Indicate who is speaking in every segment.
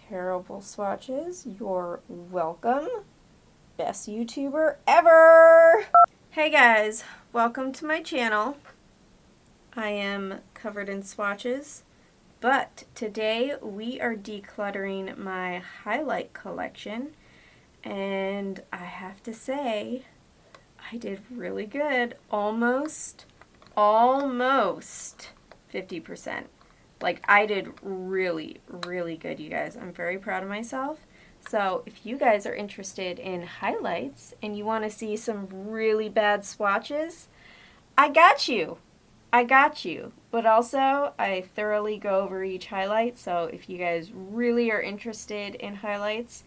Speaker 1: terrible swatches, you're welcome. Best YouTuber ever! Hey guys, welcome to my channel. I am covered in swatches, but today we are decluttering my highlight collection, and I have to say, I did really good. Almost 50%. Like, I did really, really good, you guys. I'm very proud of myself. So, if you guys are interested in highlights and you want to see some really bad swatches, I got you. I got you. But also, I thoroughly go over each highlight. So, if you guys really are interested in highlights,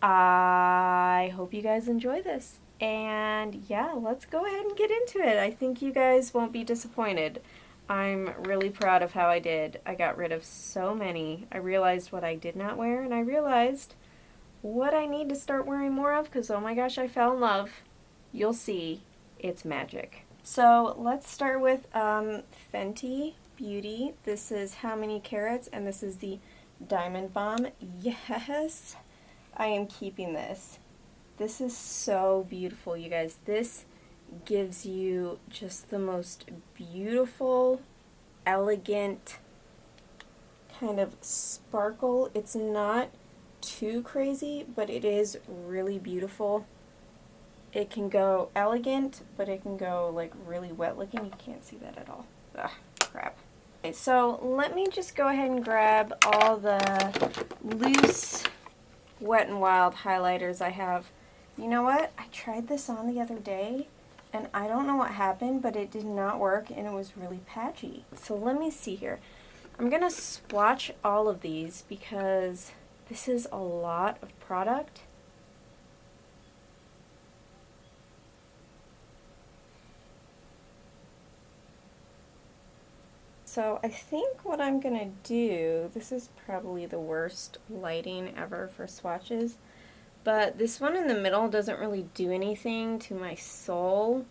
Speaker 1: I hope you guys enjoy this. And yeah, let's go ahead and get into it. I think you guys won't be disappointed. I'm really proud of how I did. I got rid of so many. I realized what I did not wear, and I realized what I need to start wearing more of, because oh my gosh, I fell in love. You'll see, it's magic. So let's start with Fenty Beauty. This is How Many Carats, and this is the Diamond Bomb. Yes, I am keeping this. This is so beautiful, you guys. This gives you just the most beautiful, elegant kind of sparkle. It's not too crazy, but it is really beautiful. It can go elegant, but it can go like really wet looking. You can't see that at all. Ugh, crap. Okay, so let me just go ahead and grab all the loose Wet n Wild highlighters I have. You know what? I tried this on the other day, and I don't know what happened, but it did not work, and it was really patchy. So let me see here. I'm going to swatch all of these because this is a lot of product. So I think what I'm going to do, this is probably the worst lighting ever for swatches, but this one in the middle doesn't really do anything to my soul.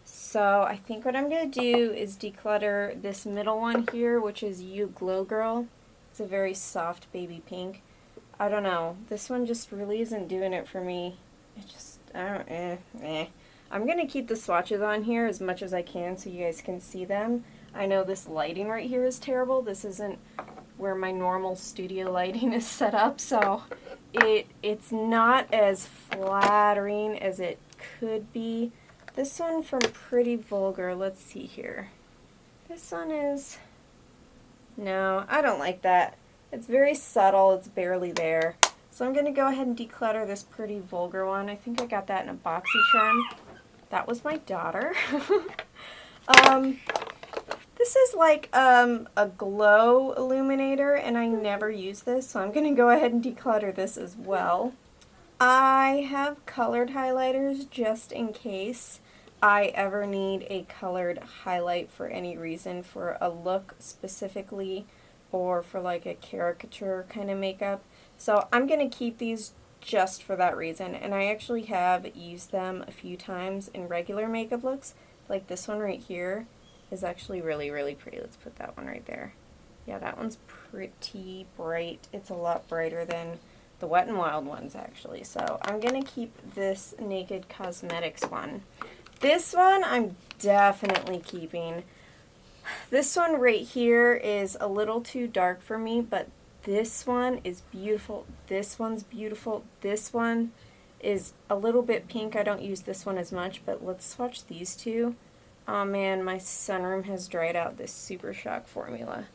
Speaker 1: So I think what I'm going to do is declutter this middle one here, which is You Glow Girl. It's a very soft baby pink. I don't know. This one just really isn't doing it for me. It just, I don't, I'm going to keep the swatches on here as much as I can so you guys can see them. I know this lighting right here is terrible. This isn't where my normal studio lighting is set up, so it's not as flattering as it could be. This one from Pretty Vulgar, let's see here. This one is, no, I don't like that. It's very subtle, it's barely there. So I'm going to go ahead and declutter this Pretty Vulgar one. I think I got that in a BoxyTrend. That was my daughter. This is like a glow illuminator, and I never use this, so I'm going to go ahead and declutter this as well. I have colored highlighters just in case I ever need a colored highlight for any reason, for a look specifically, or for like a caricature kind of makeup. So I'm going to keep these just for that reason, and I actually have used them a few times in regular makeup looks, like this one right here. Is actually really, really pretty. Let's put that one right there. Yeah, that one's pretty bright. It's a lot brighter than the Wet n Wild ones, actually. So I'm going to keep this Naked Cosmetics one. This one I'm definitely keeping. This one right here is a little too dark for me, but this one is beautiful. This one's beautiful. This one is a little bit pink. I don't use this one as much, but let's swatch these two. Oh man, my sunroom has dried out this Super Shock formula.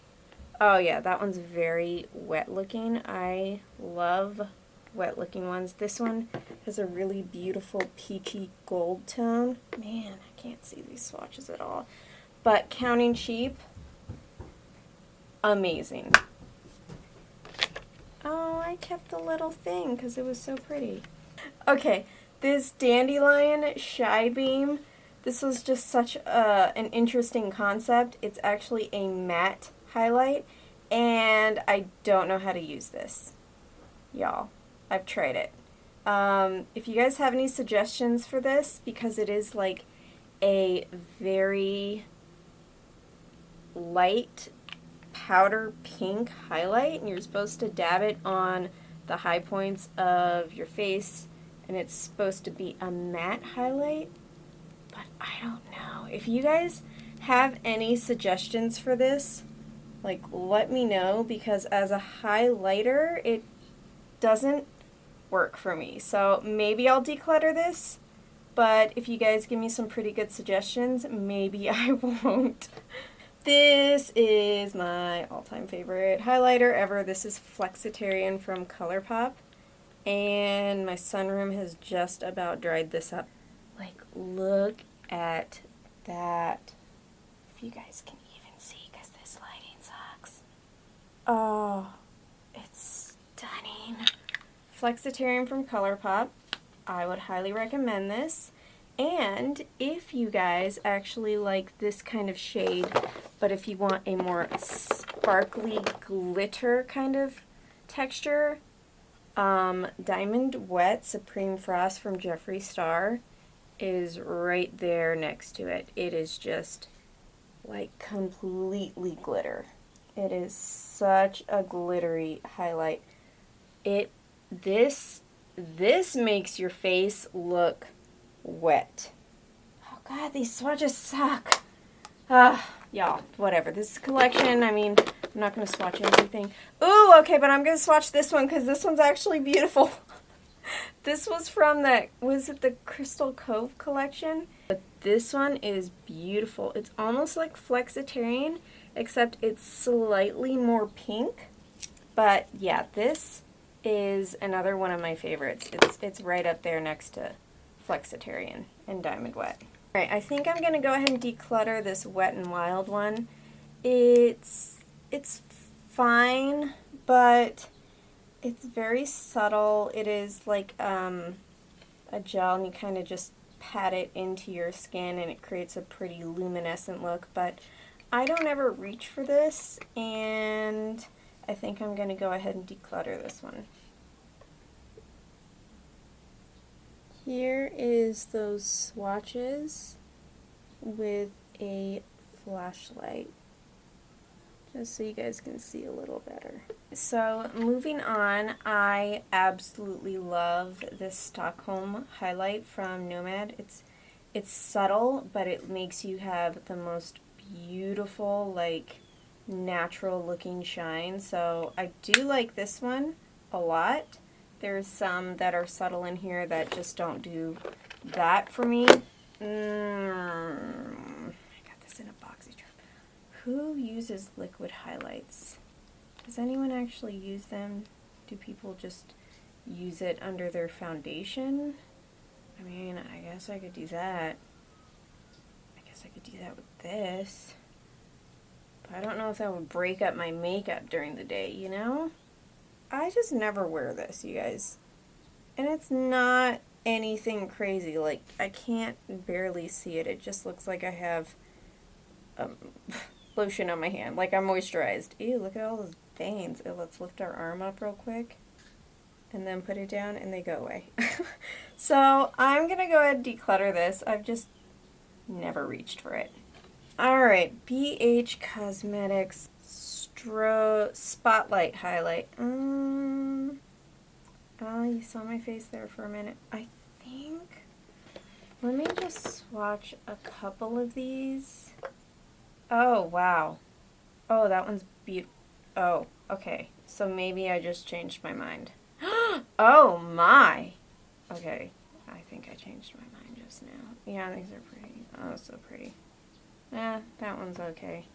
Speaker 1: Oh yeah, that one's very wet looking. I love wet looking ones. This one has a really beautiful peachy gold tone. Man, I can't see these swatches at all. But Counting Sheep, amazing. Oh, I kept the little thing because it was so pretty. Okay, this Dandelion Shy Beam. This was just such an interesting concept. It's actually a matte highlight, and I don't know how to use this. Y'all, I've tried it. If you guys have any suggestions for this, because it is like a very light powder pink highlight, and you're supposed to dab it on the high points of your face, and it's supposed to be a matte highlight, but I don't know. If you guys have any suggestions for this, like, let me know, because as a highlighter, it doesn't work for me. So maybe I'll declutter this, but if you guys give me some pretty good suggestions, maybe I won't. This is my all-time favorite highlighter ever. This is Flexitarian from ColourPop, and my sunroom has just about dried this up. Like, look at that. If you guys can even see, because this lighting sucks. Oh, it's stunning. Flexitarian from ColourPop. I would highly recommend this. And if you guys actually like this kind of shade, but if you want a more sparkly glitter kind of texture, Diamond Wet Supreme Frost from Jeffree Star is right there next to it. It is just like completely glitter. It is such a glittery highlight. This makes your face look wet. Oh god, these swatches suck. Y'all, whatever. This collection, I mean, I'm not going to swatch everything. Ooh, okay, but I'm going to swatch this one because this one's actually beautiful. This was from was it the Crystal Cove collection? But this one is beautiful. It's almost like Flexitarian, except it's slightly more pink. But yeah, this is another one of my favorites. It's right up there next to Flexitarian and Diamond Wet. Alright, I think I'm going to go ahead and declutter this Wet n Wild one. It's fine, but it's very subtle. It is like a gel, and you kind of just pat it into your skin and it creates a pretty luminescent look, but I don't ever reach for this, and I think I'm going to go ahead and declutter this one. Here is those swatches with a flashlight, just so you guys can see a little better. So moving on, I absolutely love this Stockholm highlight from Nomad. It's subtle, but it makes you have the most beautiful, like, natural looking shine. So I do like this one a lot. There's some that are subtle in here that just don't do that for me. I got this in a boxy trap. Who uses liquid highlights? Does anyone actually use them? Do people just use it under their foundation? I mean, I guess I could do that. I guess I could do that with this. But I don't know if that would break up my makeup during the day, you know? I just never wear this, you guys. And it's not anything crazy. Like, I can't barely see it. It just looks like I have lotion on my hand. Like, I'm moisturized. Ew, look at all those veins. Oh, let's lift our arm up real quick. And then put it down, and they go away. So, I'm going to go ahead and declutter this. I've just never reached for it. Alright, BH Cosmetics Spotlight Highlight. Oh, you saw my face there for a minute. I think, let me just swatch a couple of these. Oh, wow. Oh, that one's beautiful. Oh, okay. So maybe I just changed my mind. Oh, my. Okay, I think I changed my mind just now. Yeah, these are pretty. Oh, so pretty. That one's okay.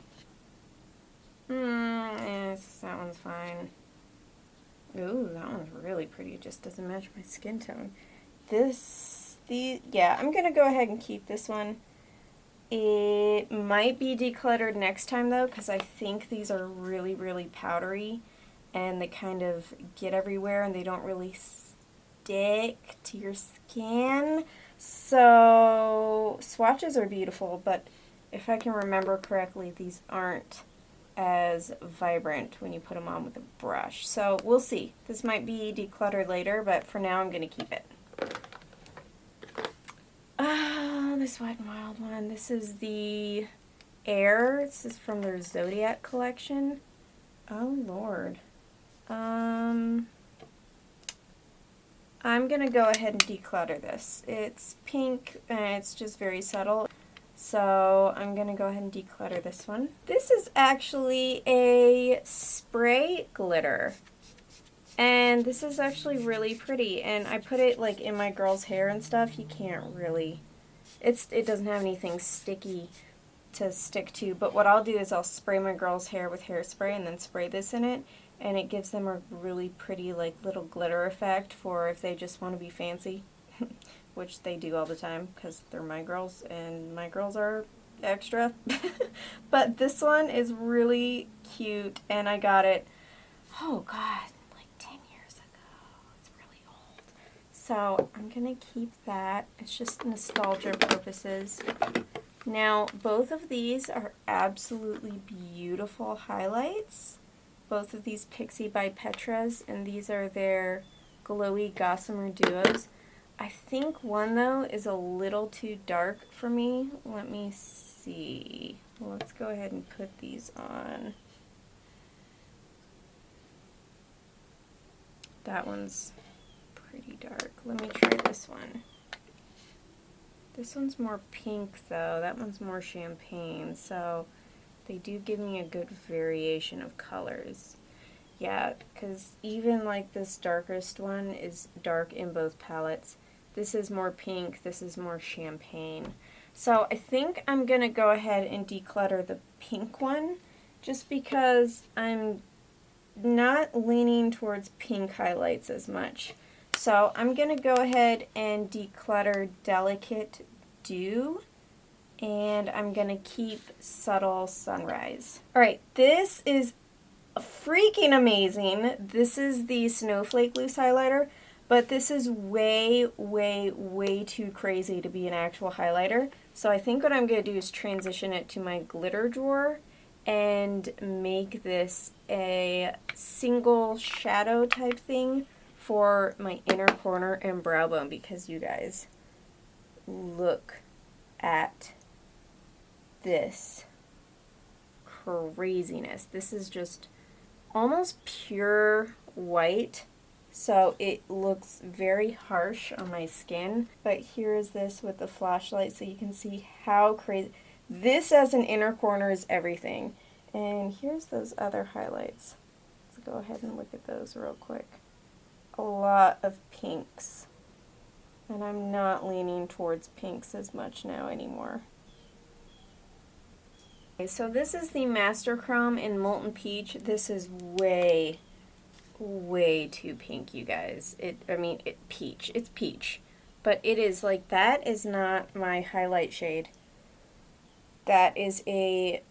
Speaker 1: Yes, that one's fine. Ooh, that one's really pretty. It just doesn't match my skin tone. Yeah, I'm going to go ahead and keep this one. It might be decluttered next time, though, because I think these are really, really powdery, and they kind of get everywhere, and they don't really stick to your skin. So, swatches are beautiful, but if I can remember correctly, these aren't as vibrant when you put them on with a brush. So we'll see. This might be decluttered later, but for now I'm going to keep it. This Wet n Wild one. This is the Air. This is from their Zodiac collection. Oh, Lord. I'm going to go ahead and declutter this. It's pink and it's just very subtle. So I'm going to go ahead and declutter this one. This is actually a spray glitter. And this is actually really pretty. And I put it like in my girl's hair and stuff. You can't really, it doesn't have anything sticky to stick to. But what I'll do is I'll spray my girl's hair with hairspray and then spray this in it. And it gives them a really pretty like little glitter effect for if they just want to be fancy, which they do all the time because they're my girls and my girls are extra. But this one is really cute and I got it, oh god, like 10 years ago. It's really old. So I'm going to keep that. It's just nostalgia purposes. Now both of these are absolutely beautiful highlights. Both of these Pixie by Petras, and these are their glowy gossamer duos. I think one though is a little too dark for me. Let me see. Let's go ahead and put these on. That one's pretty dark. Let me try this one. This one's more pink though. That one's more champagne, so they do give me a good variation of colors. Yeah, because even like this darkest one is dark in both palettes. This is more pink, this is more champagne. So I think I'm going to go ahead and declutter the pink one just because I'm not leaning towards pink highlights as much. So I'm going to go ahead and declutter Delicate Dew. And I'm going to keep Subtle Sunrise. Alright, this is freaking amazing. This is the Snowflake Loose Highlighter, but this is way, way, way too crazy to be an actual highlighter. So I think what I'm going to do is transition it to my glitter drawer and make this a single shadow type thing for my inner corner and brow bone because you guys, look at this craziness. This is just almost pure white, so it looks very harsh on my skin. But here is this with the flashlight so you can see how crazy. This as an inner corner is everything. And here's those other highlights. Let's go ahead and look at those real quick. A lot of pinks. And I'm not leaning towards pinks as much now anymore. So this is the Master Chrome in Molten Peach. This is way, way too pink, you guys. Peach. It's peach. But it is like, that is not my highlight shade. That is a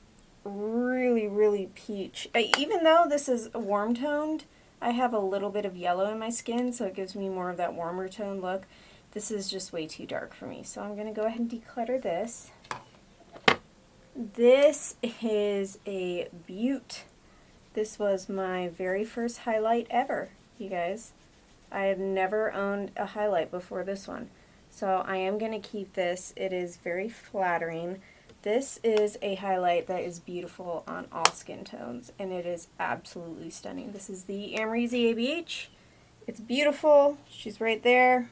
Speaker 1: really, really peach. Even though this is warm toned, I have a little bit of yellow in my skin, so it gives me more of that warmer tone look. This is just way too dark for me. So I'm going to go ahead and declutter this. This is a beaut. This was my very first highlight ever, you guys. I have never owned a highlight before this one. So I am going to keep this. It is very flattering. This is a highlight that is beautiful on all skin tones, and it is absolutely stunning. This is the Amrezy ABH. It's beautiful. She's right there.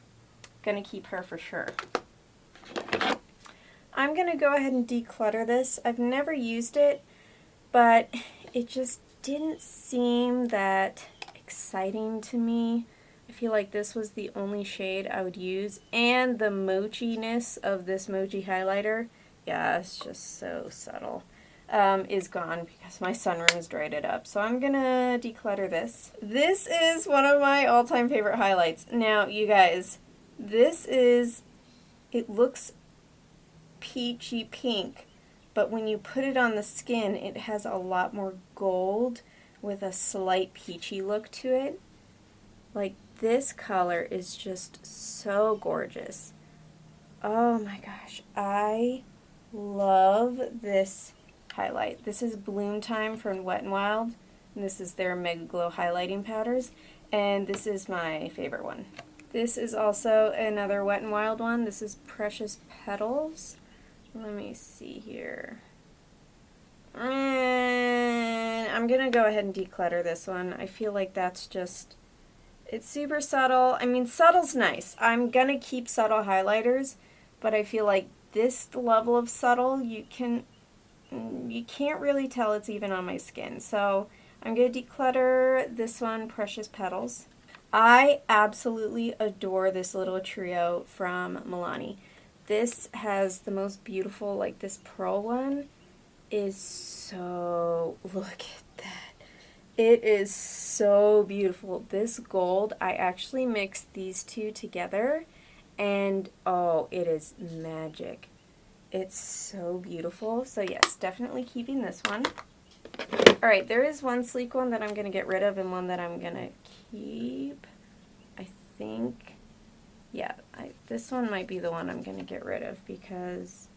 Speaker 1: Gonna keep her for sure. I'm going to go ahead and declutter this. I've never used it, but it just didn't seem that exciting to me. I feel like this was the only shade I would use, and the mochiness of this mochi highlighter, yeah, it's just so subtle, is gone because my sunroom has dried it up. So I'm going to declutter this. This is one of my all-time favorite highlights. Now, you guys, it looks peachy pink, but when you put it on the skin, it has a lot more gold with a slight peachy look to it. Like, this color is just so gorgeous. Oh my gosh, I love this highlight. This is Bloom Time from Wet n Wild, and this is their Mega Glow highlighting powders, and this is my favorite one. This is also another Wet n Wild one. This is Precious Petals. Let me see here. I'm going to go ahead and declutter this one. I feel like that's just, it's super subtle. I mean, subtle's nice. I'm going to keep subtle highlighters, but I feel like this level of subtle, you can't really tell it's even on my skin. So I'm going to declutter this one, Precious Petals. I absolutely adore this little trio from Milani. This has the most beautiful, like this pearl one is so, look at that. It is so beautiful. This gold, I actually mixed these two together and oh, it is magic. It's so beautiful. So yes, definitely keeping this one. All right, there is one sleek one that I'm going to get rid of and one that I'm going to keep. I think, yeah, this one might be the one I'm going to get rid of because,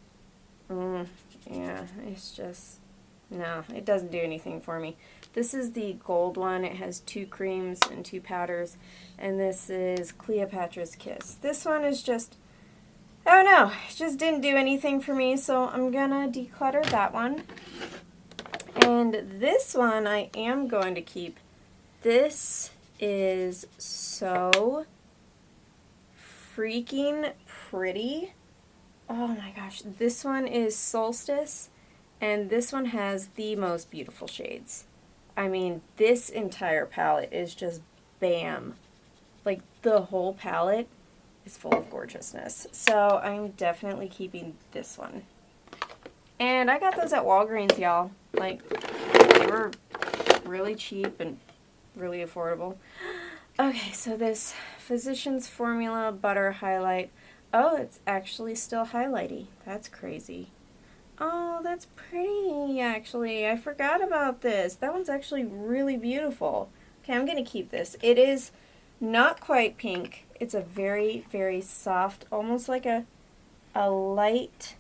Speaker 1: yeah, it's just, no, it doesn't do anything for me. This is the gold one. It has 2 creams and 2 powders, and this is Cleopatra's Kiss. This one is just, I don't know, it just didn't do anything for me, so I'm gonna declutter that one. And this one I am going to keep. This is so freaking pretty. Oh my gosh, this one is Solstice, and this one has the most beautiful shades. I mean, this entire palette is just bam. Like, the whole palette is full of gorgeousness. So I'm definitely keeping this one. And I got those at Walgreens, y'all. Like, they were really cheap and really affordable. Okay, so this Physicians Formula Butter Highlight. Oh, it's actually still highlighty. That's crazy. Oh, that's pretty, actually. I forgot about this. That one's actually really beautiful. Okay, I'm going to keep this. It is not quite pink. It's a very, very soft, almost like a light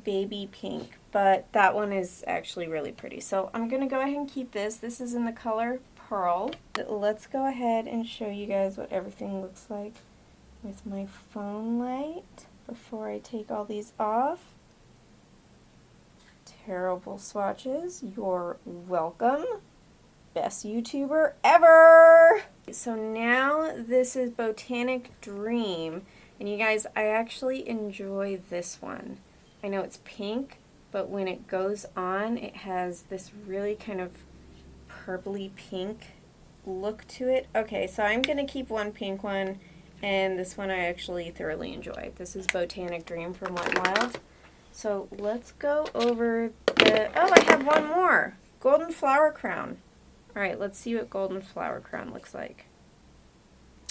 Speaker 1: baby pink. But that one is actually really pretty. So I'm going to go ahead and keep this. This is in the color Pearl. Let's go ahead and show you guys what everything looks like with my phone light before I take all these off. Terrible swatches. You're welcome. Best YouTuber ever! So now this is Botanic Dream. And you guys, I actually enjoy this one. I know it's pink, but when it goes on, it has this really kind of purpley pink look to it. Okay, so I'm going to keep one pink one, and this one I actually thoroughly enjoy. This is Botanic Dream from Wet n Wild. So let's go over the, oh, I have one more. Golden Flower Crown. All right, let's see what Golden Flower Crown looks like.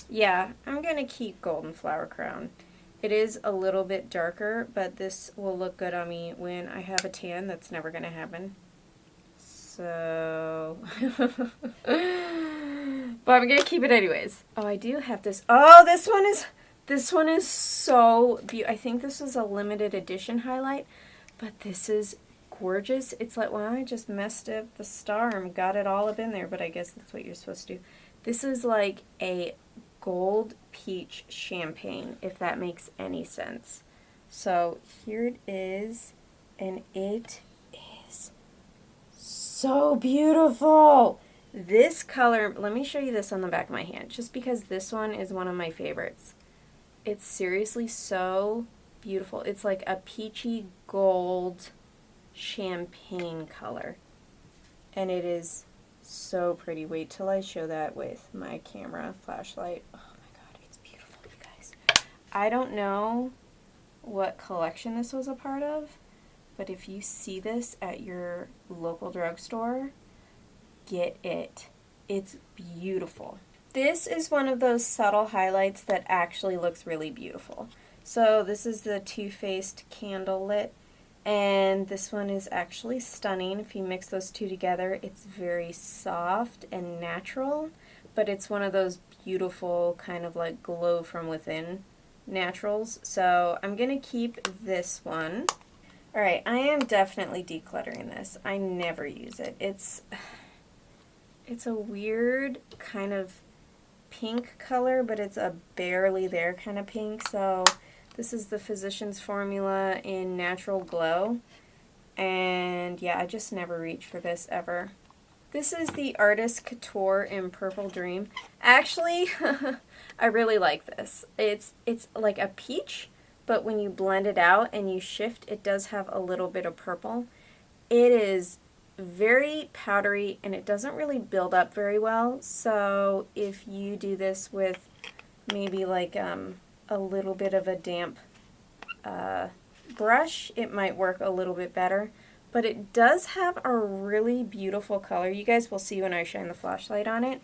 Speaker 1: Yeah, I'm going to keep Golden Flower Crown. It is a little bit darker, but this will look good on me when I have a tan. That's never going to happen. So, but I'm going to keep it anyways. Oh, I do have this. Oh, this one is so beautiful. I think this is a limited edition highlight, but this is gorgeous. It's like, well, I just messed up the star and got it all up in there, but I guess that's what you're supposed to do. This is like a gold peach champagne, if that makes any sense. So here it is, and it is so beautiful. This color, let me show you this on the back of my hand, just because this one is one of my favorites. It's seriously so beautiful. It's like a peachy gold champagne color. And it is so pretty. Wait till I show that with my camera flashlight. Oh my god, it's beautiful, you guys. I don't know what collection this was a part of, but if you see this at your local drugstore, get it. It's beautiful. This is one of those subtle highlights that actually looks really beautiful. So this is the Too Faced Candle Lit, and this one is actually stunning. If you mix those two together, it's very soft and natural, but it's one of those beautiful kind of like glow from within naturals. So I'm going to keep this one. Alright, I am definitely decluttering this. I never use it. It's a weird kind of pink color, but it's a barely there kind of pink. So this is the Physicians Formula in Natural Glow. And yeah, I just never reach for this ever. This is the Artist Couture in Purple Dream. Actually, I really like this. It's like a peach, but when you blend it out and you shift, it does have a little bit of purple. It is very powdery and it doesn't really build up very well. So if you do this with maybe like a little bit of a damp brush, it might work a little bit better. But it does have a really beautiful color. You guys will see when I shine the flashlight on it.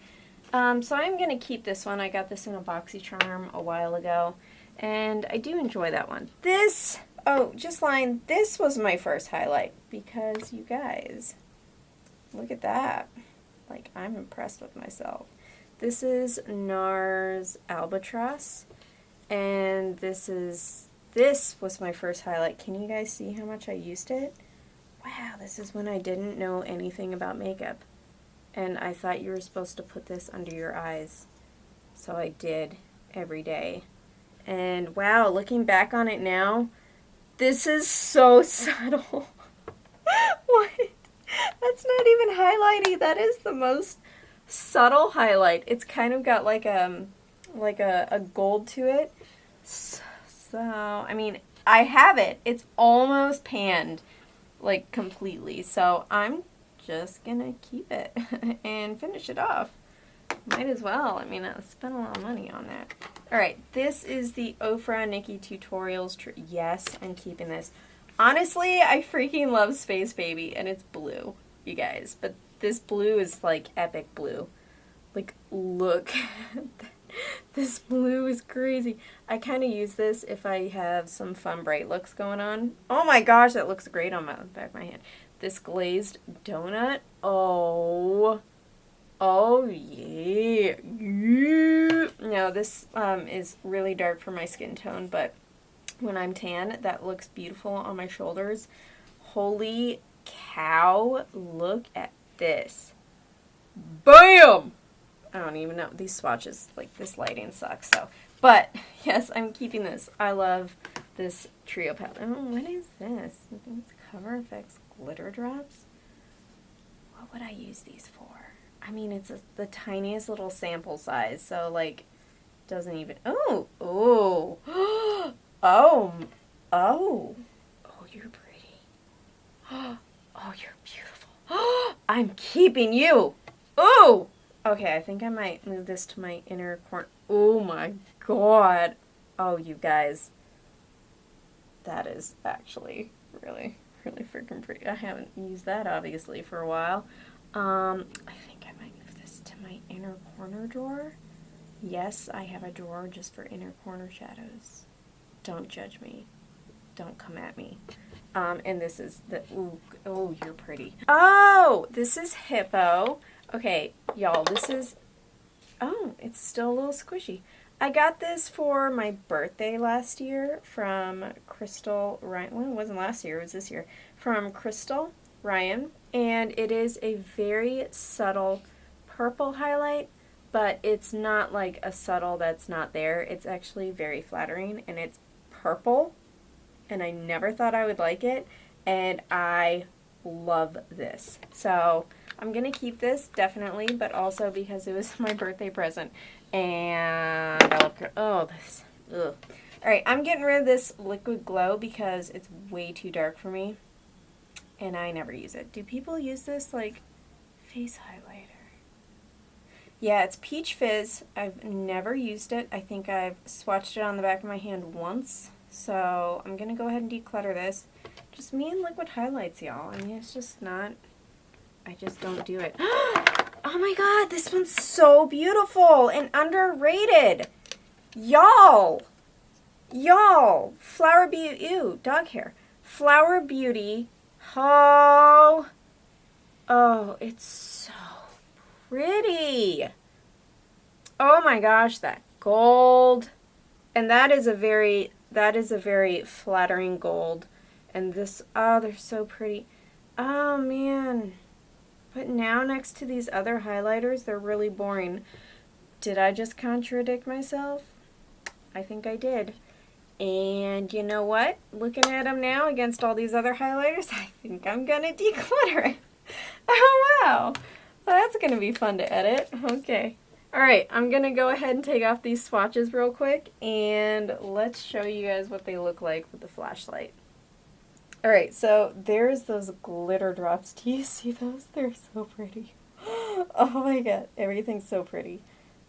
Speaker 1: So I'm going to keep this one. I got this in a BoxyCharm a while ago, and I do enjoy that one. This, oh, just lying, this was my first highlight, because you guys, look at that. Like, I'm impressed with myself. This is NARS Albatross, and this was my first highlight. Can you guys see how much I used it? Wow, this is when I didn't know anything about makeup. And I thought you were supposed to put this under your eyes. So I did every day. And wow, looking back on it now, this is so subtle. What? That's not even highlighty. That is the most subtle highlight. It's kind of got like a gold to it. So, I mean, I have it. It's almost panned. Like completely, so I'm just gonna keep it and finish it off. Might as well. I mean, I spent a lot of money on that. Alright, this is the Ofra Nikki Tutorials. Yes, I'm keeping this. Honestly, I freaking love Space Baby, and it's blue, you guys. But this blue is like epic blue. Like, look. This blue is crazy. I kind of use this if I have some fun bright looks going on. Oh my gosh, that looks great on the back of my hand. This glazed donut. Oh. Oh yeah. Now this is really dark for my skin tone, but when I'm tan, that looks beautiful on my shoulders. Holy cow, look at this. BAM! I don't even know. These swatches, like, this lighting sucks, so. But, yes, I'm keeping this. I love this trio palette. Oh, what is this? It's Cover Effects Glitter Drops? What would I use these for? I mean, it's the tiniest little sample size, so, like, doesn't even... Oh! Oh! Oh! Oh! Oh, you're pretty. Oh, you're beautiful. I'm keeping you! Oh! Okay, I think I might move this to my inner corner. Oh my god. Oh, you guys. That is actually really, really freaking pretty. I haven't used that, obviously, for a while. I think I might move this to my inner corner drawer. Yes, I have a drawer just for inner corner shadows. Don't judge me. Don't come at me. And this is the... Ooh, oh, you're pretty. Oh, this is Hippo. Okay, y'all, this is, oh, it's still a little squishy. I got this for my birthday last year from Crystal Ryan. Well, it wasn't last year, it was this year. From Crystal Ryan. And it is a very subtle purple highlight, but it's not like a subtle that's not there. It's actually very flattering, and it's purple, and I never thought I would like it, and I love this. So I'm going to keep this, definitely, but also because it was my birthday present. And I love, oh, this, ugh. Alright, I'm getting rid of this Liquid Glow because it's way too dark for me. And I never use it. Do people use this, like, face highlighter? Yeah, it's Peach Fizz. I've never used it. I think I've swatched it on the back of my hand once. So I'm going to go ahead and declutter this. Just me and liquid highlights, y'all. I mean, it's just not... I just don't do it. Oh my god, this one's so beautiful and underrated. Y'all. Y'all. Flower Beauty. Ew, dog hair. Flower Beauty. Oh. Oh, it's so pretty. Oh my gosh, that gold. And that is a very flattering gold. And this, oh, they're so pretty. Oh man. But now next to these other highlighters, they're really boring. Did I just contradict myself? I think I did. And you know what? Looking at them now against all these other highlighters, I think I'm going to declutter it. Oh, wow. Well, that's going to be fun to edit. Okay. All right, I'm going to go ahead and take off these swatches real quick, and let's show you guys what they look like with the flashlight. All right, so there's those glitter drops. Do you see those? They're so pretty. Oh my god, everything's so pretty.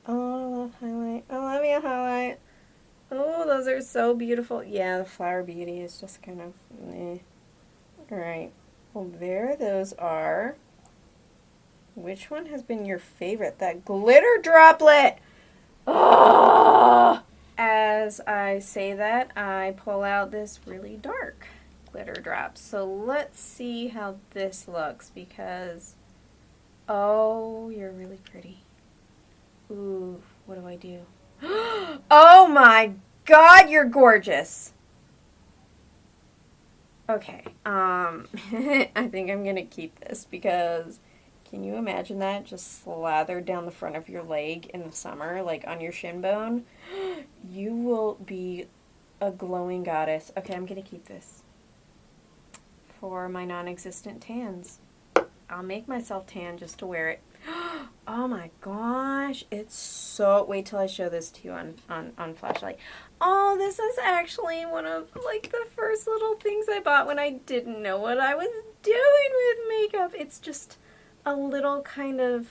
Speaker 1: Oh, I love highlight. I love you, highlight. Oh, those are so beautiful. Yeah, the Flower Beauty is just kind of eh. All right, well, there those are. Which one has been your favorite? That glitter droplet! Oh! As I say that, I pull out this really dark glitter drop. So let's see how this looks because, oh, you're really pretty. Ooh, what do I do? Oh my god, you're gorgeous! Okay, I think I'm gonna keep this because can you imagine that just slathered down the front of your leg in the summer, like on your shin bone? You will be a glowing goddess. Okay, I'm gonna keep this for my non-existent tans. I'll make myself tan just to wear it. Oh my gosh, it's so, wait till I show this to you on flashlight. Oh, this is actually one of like the first little things I bought when I didn't know what I was doing with makeup. It's just a little kind of,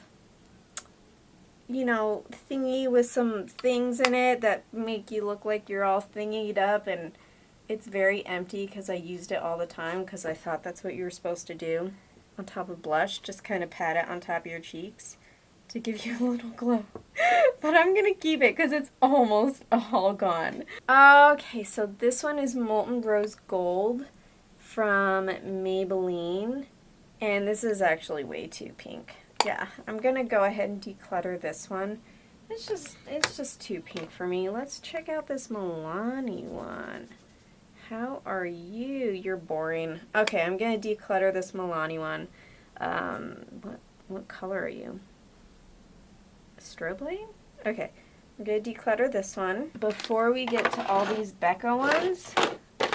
Speaker 1: you know, thingy with some things in it that make you look like you're all thingied up, and it's very empty because I used it all the time because I thought that's what you were supposed to do. On top of blush, just kind of pat it on top of your cheeks to give you a little glow. But I'm gonna keep it because it's almost all gone. Okay, so this one is Molten Rose Gold from Maybelline, and this is actually way too pink. Yeah, I'm gonna go ahead and declutter this one. It's just too pink for me. Let's check out this Milani one. How are you? You're boring. Okay, I'm gonna declutter this Milani one. What color are you? Strobe light? Okay, I'm gonna declutter this one. Before we get to all these Becca ones,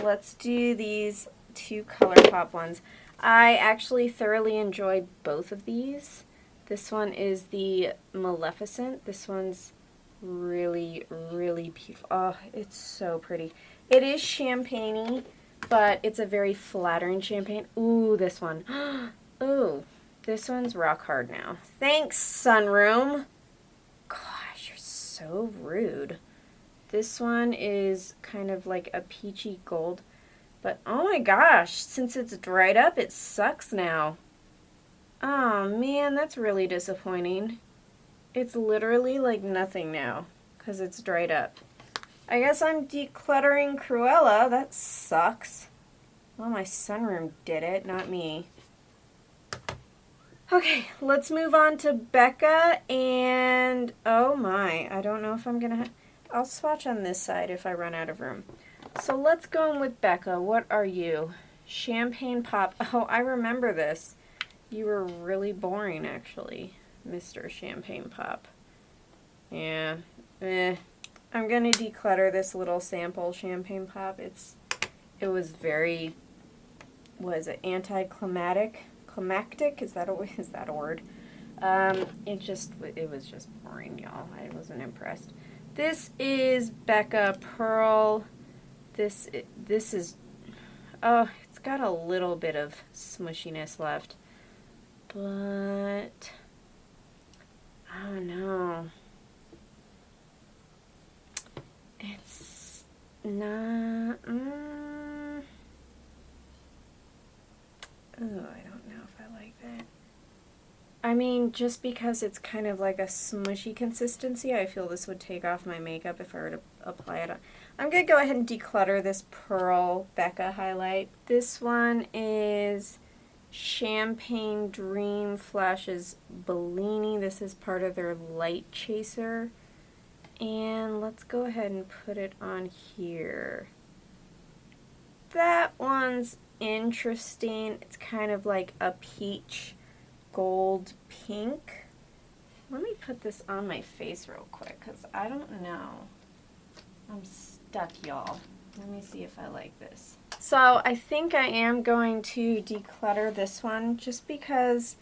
Speaker 1: let's do these two ColourPop ones. I actually thoroughly enjoyed both of these. This one is the Maleficent. This one's really, really beautiful. Oh, it's so pretty. It is champagne-y, but it's a very flattering champagne. Ooh, this one. Ooh, this one's rock hard now. Thanks, Sunroom. Gosh, you're so rude. This one is kind of like a peachy gold, but oh my gosh, since it's dried up, it sucks now. Oh man, that's really disappointing. It's literally like nothing now because it's dried up. I guess I'm decluttering Cruella. That sucks. Well, my sunroom did it, not me. Okay, let's move on to Becca, and oh my, I don't know if I'm gonna I'll swatch on this side if I run out of room. So let's go in with Becca. What are you? Champagne Pop. Oh, I remember this. You were really boring, actually, Mr. Champagne Pop. Yeah, I'm gonna declutter this little sample Champagne Pop. It was very, was it anticlimactic? Climactic? Is that a word? It was just boring, y'all. I wasn't impressed. This is Becca Pearl. This is, oh, it's got a little bit of smushiness left, but I don't know. It's not, oh, I don't know if I like that. I mean, just because it's kind of like a smushy consistency, I feel this would take off my makeup if I were to apply it on. I'm going to go ahead and declutter this Pearl Becca highlight. This one is Champagne Dream Flashes Bellini. This is part of their Light Chaser. And let's go ahead and put it on here. That one's interesting. It's kind of like a peach gold pink. Let me put this on my face real quick because I don't know. I'm stuck, y'all. Let me see if I like this. So I think I am going to declutter this one just because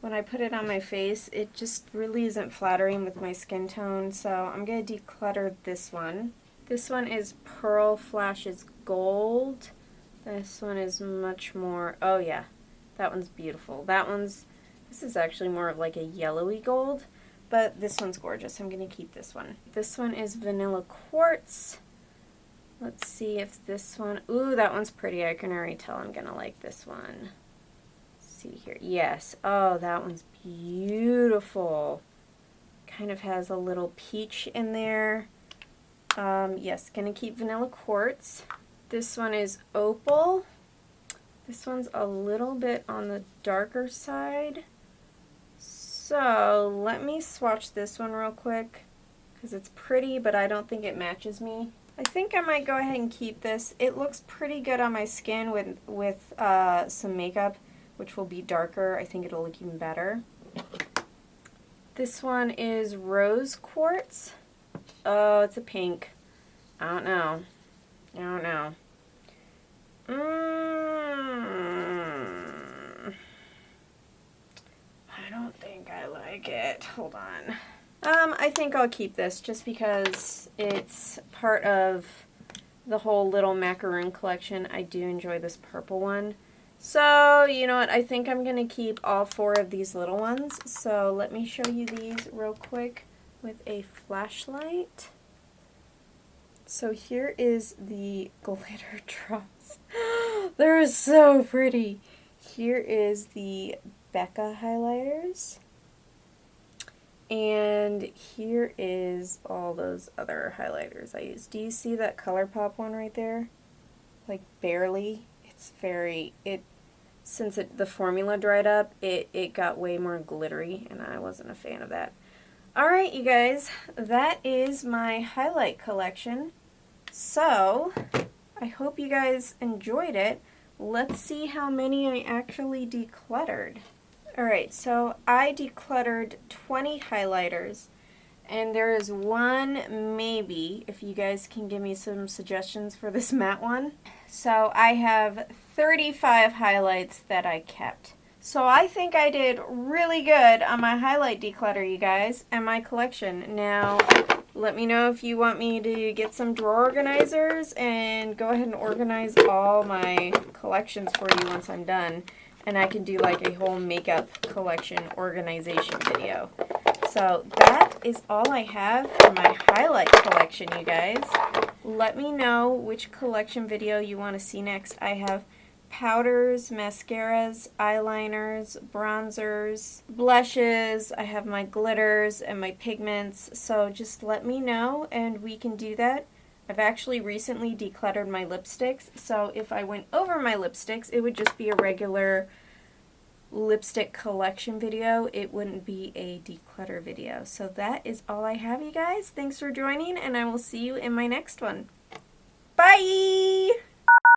Speaker 1: when I put it on my face, it just really isn't flattering with my skin tone. So I'm going to declutter this one. This one is Pearl Flashes Gold. This one is much more, oh yeah, that one's beautiful. This is actually more of like a yellowy gold, but this one's gorgeous. I'm going to keep this one. This one is Vanilla Quartz. Let's see if this one, ooh, that one's pretty. I can already tell I'm going to like this one. Let's see here. Yes. Oh, that one's beautiful. Kind of has a little peach in there. Yes, going to keep Vanilla Quartz. This one is Opal. This one's a little bit on the darker side. So let me swatch this one real quick because it's pretty, but I don't think it matches me. I think I might go ahead and keep this. It looks pretty good on my skin with some makeup, which will be darker. I think it'll look even better. This one is Rose Quartz. Oh, it's a pink. I don't know. I don't know. I don't think I like it. Hold on. I think I'll keep this just because it's part of the whole little macaroon collection. I do enjoy this purple one. So, you know what? I think I'm going to keep all 4 of these little ones. So, let me show you these real quick with a flashlight. So, here is the glitter drops. They're so pretty. Here is the Becca highlighters. And here is all those other highlighters I use. Do you see that ColourPop one right there? Like barely. It's very, since the formula dried up, it got way more glittery and I wasn't a fan of that. Alright you guys, that is my highlight collection. So, I hope you guys enjoyed it. Let's see how many I actually decluttered. Alright, so I decluttered 20 highlighters, and there is one maybe, if you guys can give me some suggestions for this matte one. So I have 35 highlights that I kept. So I think I did really good on my highlight declutter, you guys, and my collection. Now, let me know if you want me to get some drawer organizers and go ahead and organize all my collections for you once I'm done. And I can do like a whole makeup collection organization video. So that is all I have for my highlight collection, you guys. Let me know which collection video you want to see next. I have powders, mascaras, eyeliners, bronzers, blushes. I have my glitters and my pigments. So just let me know and we can do that. I've actually recently decluttered my lipsticks, so if I went over my lipsticks, it would just be a regular lipstick collection video. It wouldn't be a declutter video. So that is all I have, you guys. Thanks for joining, and I will see you in my next one. Bye!